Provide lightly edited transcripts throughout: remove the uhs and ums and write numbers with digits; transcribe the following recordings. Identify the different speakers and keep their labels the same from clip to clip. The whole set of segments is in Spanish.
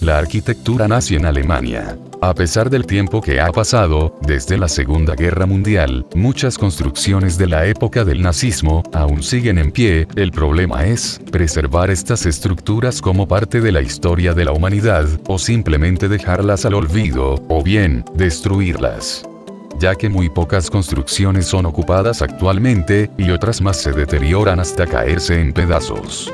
Speaker 1: La arquitectura nazi en Alemania. A pesar del tiempo que ha pasado, desde la Segunda Guerra Mundial, muchas construcciones de la época del nazismo aún siguen en pie. El problema es preservar estas estructuras como parte de la historia de la humanidad, o simplemente dejarlas al olvido, o bien, destruirlas, ya que muy pocas construcciones son ocupadas actualmente, y otras más se deterioran hasta caerse en pedazos.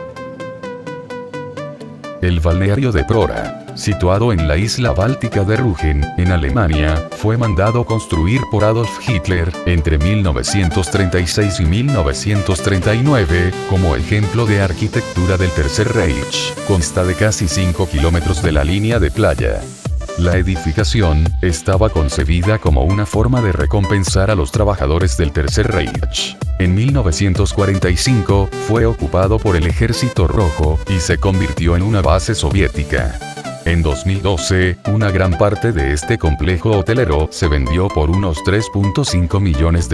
Speaker 1: El balneario de Prora, situado en la isla báltica de Rügen, en Alemania, fue mandado construir por Adolf Hitler entre 1936 y 1939, como ejemplo de arquitectura del Tercer Reich. Consta de casi 5 kilómetros de la línea de playa. La edificación estaba concebida como una forma de recompensar a los trabajadores del Tercer Reich. En 1945, fue ocupado por el Ejército Rojo, y se convirtió en una base soviética. En 2012, una gran parte de este complejo hotelero se vendió por unos $3.5 millones,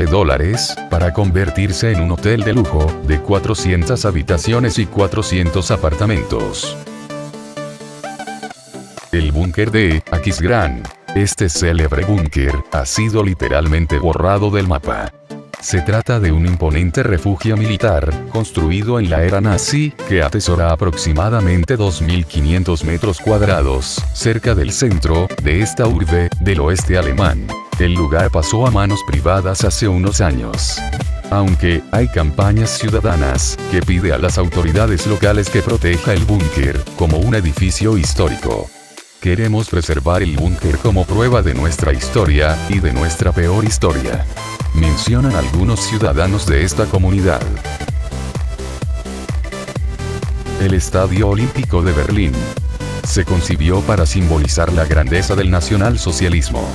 Speaker 1: para convertirse en un hotel de lujo, de 400 habitaciones y 400 apartamentos. El búnker de Aquisgrán. Este célebre búnker ha sido literalmente borrado del mapa. Se trata de un imponente refugio militar, construido en la era nazi, que atesora aproximadamente 2.500 metros cuadrados, cerca del centro de esta urbe del oeste alemán. El lugar pasó a manos privadas hace unos años, aunque hay campañas ciudadanas que pide a las autoridades locales que proteja el búnker como un edificio histórico. Queremos preservar el búnker como prueba de nuestra historia y de nuestra peor historia, mencionan algunos ciudadanos de esta comunidad. El Estadio Olímpico de Berlín. Se concibió para simbolizar la grandeza del nacionalsocialismo.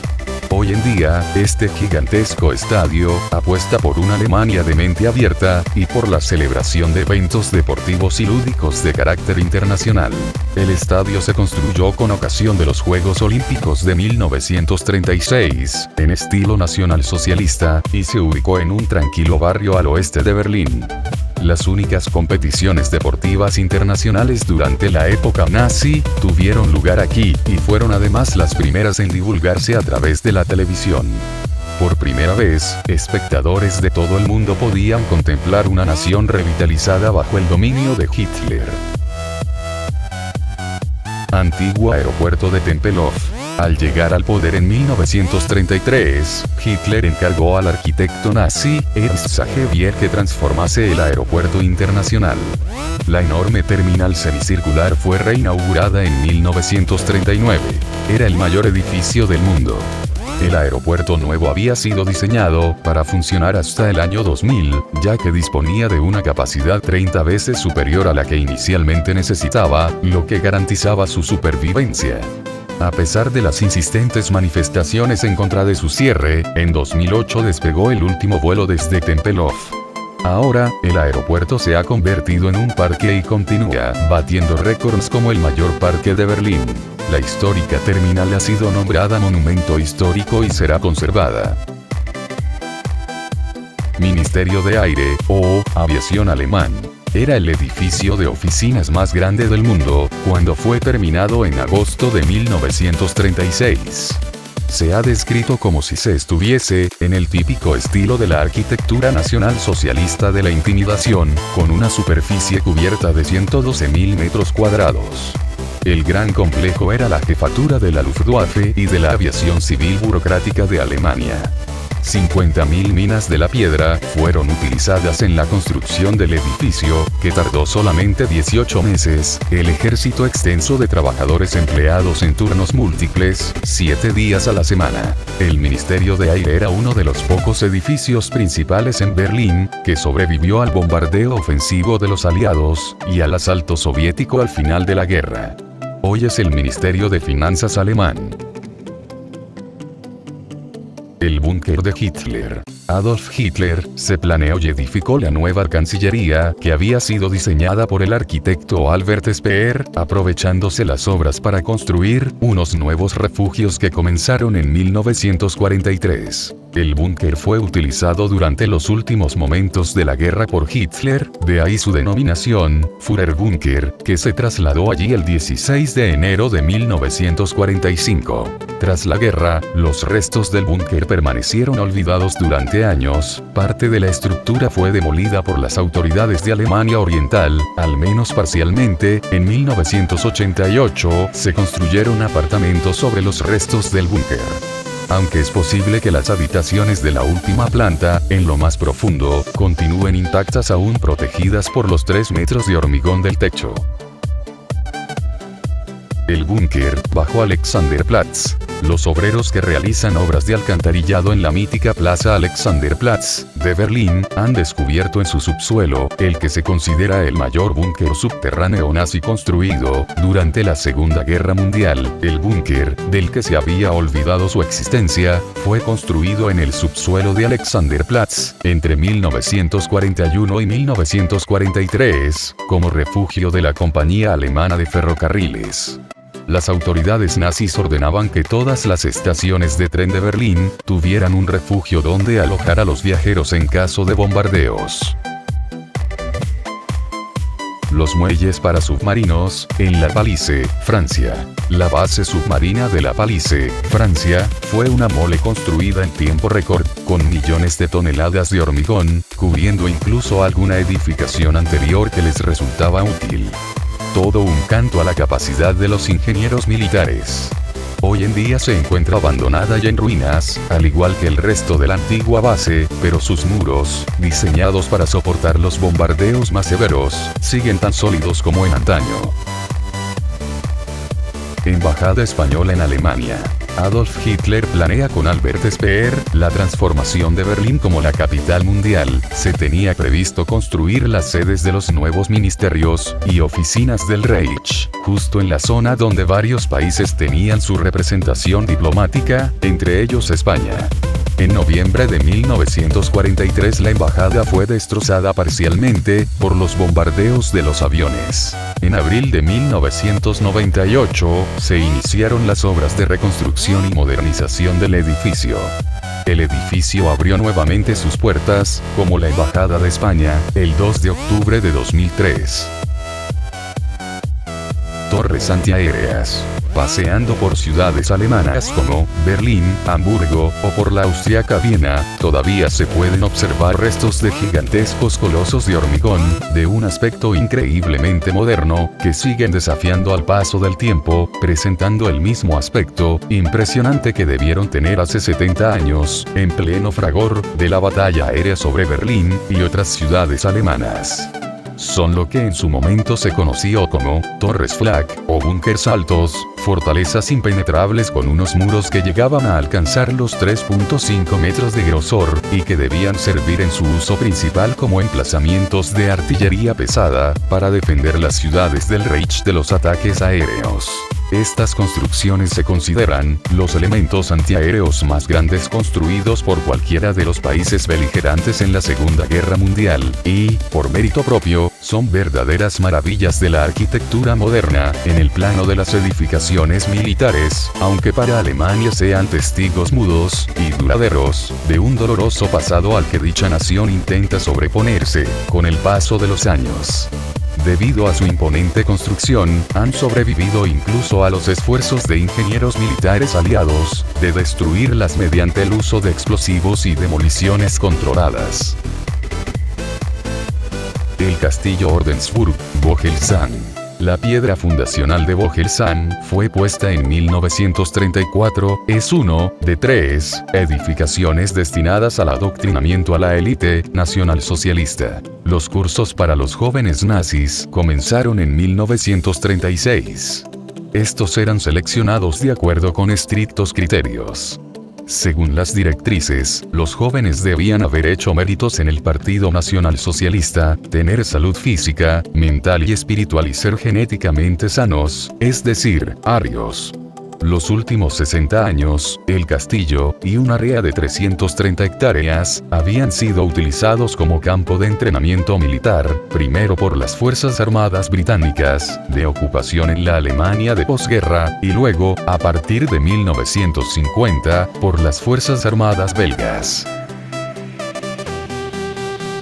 Speaker 1: Hoy en día, este gigantesco estadio apuesta por una Alemania de mente abierta, y por la celebración de eventos deportivos y lúdicos de carácter internacional. El estadio se construyó con ocasión de los Juegos Olímpicos de 1936, en estilo nacionalsocialista, y se ubicó en un tranquilo barrio al oeste de Berlín. Las únicas competiciones deportivas internacionales durante la época nazi tuvieron lugar aquí, y fueron además las primeras en divulgarse a través de la televisión. Por primera vez, espectadores de todo el mundo podían contemplar una nación revitalizada bajo el dominio de Hitler. Antiguo aeropuerto de Tempelhof. Al llegar al poder en 1933, Hitler encargó al arquitecto nazi, Ernst Xaver, que transformase el aeropuerto internacional. La enorme terminal semicircular fue reinaugurada en 1939. Era el mayor edificio del mundo. El aeropuerto nuevo había sido diseñado para funcionar hasta el año 2000, ya que disponía de una capacidad 30 veces superior a la que inicialmente necesitaba, lo que garantizaba su supervivencia. A pesar de las insistentes manifestaciones en contra de su cierre, en 2008 despegó el último vuelo desde Tempelhof. Ahora, el aeropuerto se ha convertido en un parque y continúa batiendo récords como el mayor parque de Berlín. La histórica terminal ha sido nombrada monumento histórico y será conservada. Ministerio de Aire, o Aviación alemán. Era el edificio de oficinas más grande del mundo, cuando fue terminado en agosto de 1936. Se ha descrito como si se estuviese en el típico estilo de la arquitectura nacional socialista de la intimidación, con una superficie cubierta de 112.000 metros cuadrados. El gran complejo era la jefatura de la Luftwaffe y de la aviación civil burocrática de Alemania. 50.000 minas de la piedra fueron utilizadas en la construcción del edificio, que tardó solamente 18 meses, el ejército extenso de trabajadores empleados en turnos múltiples, 7 días a la semana. El Ministerio de Aire era uno de los pocos edificios principales en Berlín, que sobrevivió al bombardeo ofensivo de los aliados, y al asalto soviético al final de la guerra. Hoy es el Ministerio de Finanzas alemán. El búnker de Hitler. Adolf Hitler se planeó y edificó la nueva Cancillería, que había sido diseñada por el arquitecto Albert Speer, aprovechándose las obras para construir unos nuevos refugios que comenzaron en 1943. El búnker fue utilizado durante los últimos momentos de la guerra por Hitler, de ahí su denominación, Führerbunker, que se trasladó allí el 16 de enero de 1945. Tras la guerra, los restos del búnker permanecieron olvidados durante años, parte de la estructura fue demolida por las autoridades de Alemania Oriental, al menos parcialmente. En 1988 se construyeron apartamentos sobre los restos del búnker. Aunque es posible que las habitaciones de la última planta, en lo más profundo, continúen intactas aún protegidas por los 3 metros de hormigón del techo. El búnker, bajo Alexanderplatz. Los obreros que realizan obras de alcantarillado en la mítica Plaza Alexanderplatz de Berlín han descubierto en su subsuelo el que se considera el mayor búnker subterráneo nazi construido durante la Segunda Guerra Mundial. El búnker, del que se había olvidado su existencia, fue construido en el subsuelo de Alexanderplatz entre 1941 y 1943 como refugio de la Compañía Alemana de Ferrocarriles. Las autoridades nazis ordenaban que todas las estaciones de tren de Berlín tuvieran un refugio donde alojar a los viajeros en caso de bombardeos. Los muelles para submarinos, en La Pallice, Francia. La base submarina de La Pallice, Francia, fue una mole construida en tiempo récord, con millones de toneladas de hormigón, cubriendo incluso alguna edificación anterior que les resultaba útil. Todo un canto a la capacidad de los ingenieros militares. Hoy en día se encuentra abandonada y en ruinas, al igual que el resto de la antigua base, pero sus muros, diseñados para soportar los bombardeos más severos, siguen tan sólidos como en antaño. Embajada española en Alemania. Adolf Hitler planea con Albert Speer la transformación de Berlín como la capital mundial. Se tenía previsto construir las sedes de los nuevos ministerios y oficinas del Reich, justo en la zona donde varios países tenían su representación diplomática, entre ellos España. En noviembre de 1943 la embajada fue destrozada parcialmente por los bombardeos de los aviones. En abril de 1998 se iniciaron las obras de reconstrucción y modernización del edificio. El edificio abrió nuevamente sus puertas, como la Embajada de España, el 2 de octubre de 2003. Torres antiaéreas. Paseando por ciudades alemanas como Berlín, Hamburgo, o por la austriaca Viena, todavía se pueden observar restos de gigantescos colosos de hormigón, de un aspecto increíblemente moderno, que siguen desafiando al paso del tiempo, presentando el mismo aspecto impresionante que debieron tener hace 70 años, en pleno fragor de la batalla aérea sobre Berlín y otras ciudades alemanas. Son lo que en su momento se conoció como Torres Flak, o búnkers altos, fortalezas impenetrables con unos muros que llegaban a alcanzar los 3.5 metros de grosor, y que debían servir en su uso principal como emplazamientos de artillería pesada, para defender las ciudades del Reich de los ataques aéreos. Estas construcciones se consideran los elementos antiaéreos más grandes construidos por cualquiera de los países beligerantes en la Segunda Guerra Mundial, y, por mérito propio, son verdaderas maravillas de la arquitectura moderna, en el plano de las edificaciones militares, aunque para Alemania sean testigos mudos y duraderos de un doloroso pasado al que dicha nación intenta sobreponerse con el paso de los años. Debido a su imponente construcción, han sobrevivido incluso a los esfuerzos de ingenieros militares aliados de destruirlas mediante el uso de explosivos y demoliciones controladas. El castillo Ordensburg, Bogelsan. La piedra fundacional de Bogelsan fue puesta en 1934, es uno de 3 edificaciones destinadas al adoctrinamiento a la élite nacionalsocialista. Los cursos para los jóvenes nazis comenzaron en 1936. Estos eran seleccionados de acuerdo con estrictos criterios. Según las directrices, los jóvenes debían haber hecho méritos en el Partido Nacionalsocialista, tener salud física, mental y espiritual y ser genéticamente sanos, es decir, arios. Los últimos 60 años, el castillo, y un área de 330 hectáreas, habían sido utilizados como campo de entrenamiento militar, primero por las Fuerzas Armadas británicas, de ocupación en la Alemania de posguerra, y luego, a partir de 1950, por las Fuerzas Armadas belgas.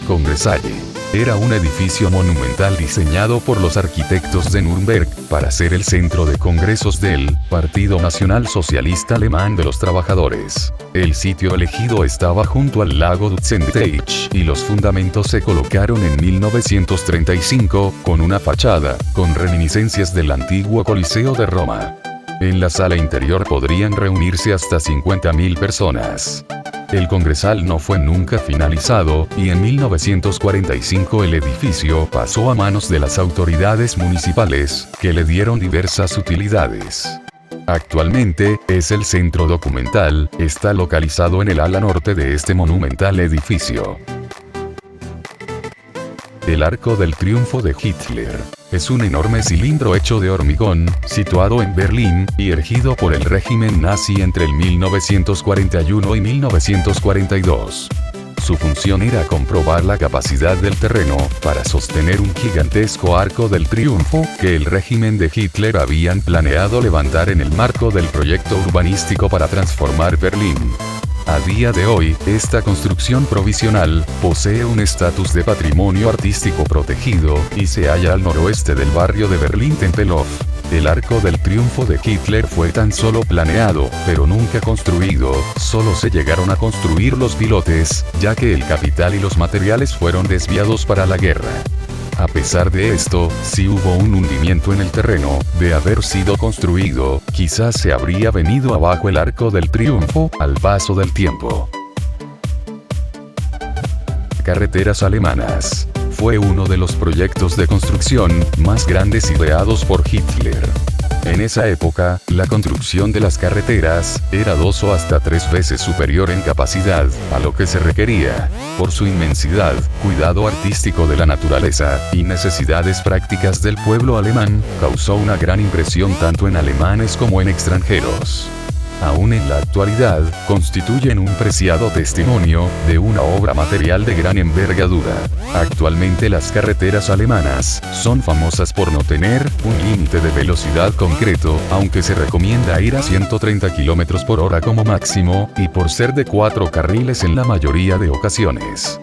Speaker 1: Congresalle. Era un edificio monumental diseñado por los arquitectos de Nuremberg, para ser el centro de congresos del Partido Nacional Socialista Alemán de los Trabajadores. El sitio elegido estaba junto al lago Dutzenteich, y los fundamentos se colocaron en 1935, con una fachada, con reminiscencias del antiguo Coliseo de Roma. En la sala interior podrían reunirse hasta 50.000 personas. El Congresal no fue nunca finalizado, y en 1945 el edificio pasó a manos de las autoridades municipales, que le dieron diversas utilidades. Actualmente, es el centro documental, está localizado en el ala norte de este monumental edificio. El Arco del Triunfo de Hitler. Es un enorme cilindro hecho de hormigón, situado en Berlín, y erigido por el régimen nazi entre el 1941 y 1942. Su función era comprobar la capacidad del terreno para sostener un gigantesco arco del triunfo que el régimen de Hitler habían planeado levantar en el marco del proyecto urbanístico para transformar Berlín. A día de hoy, esta construcción provisional posee un estatus de patrimonio artístico protegido y se halla al noroeste del barrio de Berlín-Tempelhof. El Arco del Triunfo de Hitler fue tan solo planeado, pero nunca construido, solo se llegaron a construir los pilotes, ya que el capital y los materiales fueron desviados para la guerra. A pesar de esto, si hubo un hundimiento en el terreno, de haber sido construido, quizás se habría venido abajo el Arco del Triunfo, al paso del tiempo. Carreteras alemanas. Fue uno de los proyectos de construcción más grandes ideados por Hitler. En esa época, la construcción de las carreteras era 2 o hasta 3 veces superior en capacidad a lo que se requería. Por su inmensidad, cuidado artístico de la naturaleza y necesidades prácticas del pueblo alemán, causó una gran impresión tanto en alemanes como en extranjeros. Aún en la actualidad, constituyen un preciado testimonio de una obra material de gran envergadura. Actualmente las carreteras alemanas son famosas por no tener un límite de velocidad concreto, aunque se recomienda ir a 130 km por hora como máximo, y por ser de 4 carriles en la mayoría de ocasiones.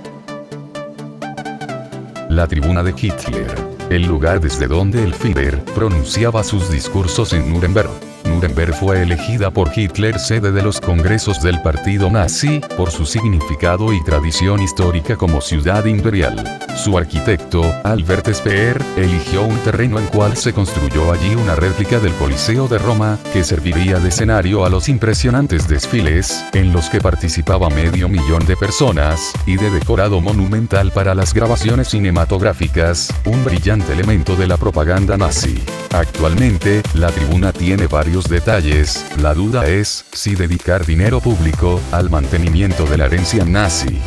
Speaker 1: La tribuna de Hitler. El lugar desde donde el Führer pronunciaba sus discursos en Nuremberg. Nuremberg fue elegida por Hitler sede de los congresos del partido nazi, por su significado y tradición histórica como ciudad imperial. Su arquitecto, Albert Speer, eligió un terreno en cual se construyó allí una réplica del Coliseo de Roma, que serviría de escenario a los impresionantes desfiles, en los que participaba 500.000 de personas, y de decorado monumental para las grabaciones cinematográficas, un brillante elemento de la propaganda nazi. Actualmente, la tribuna tiene varios detalles, la duda es si dedicar dinero público al mantenimiento de la herencia nazi.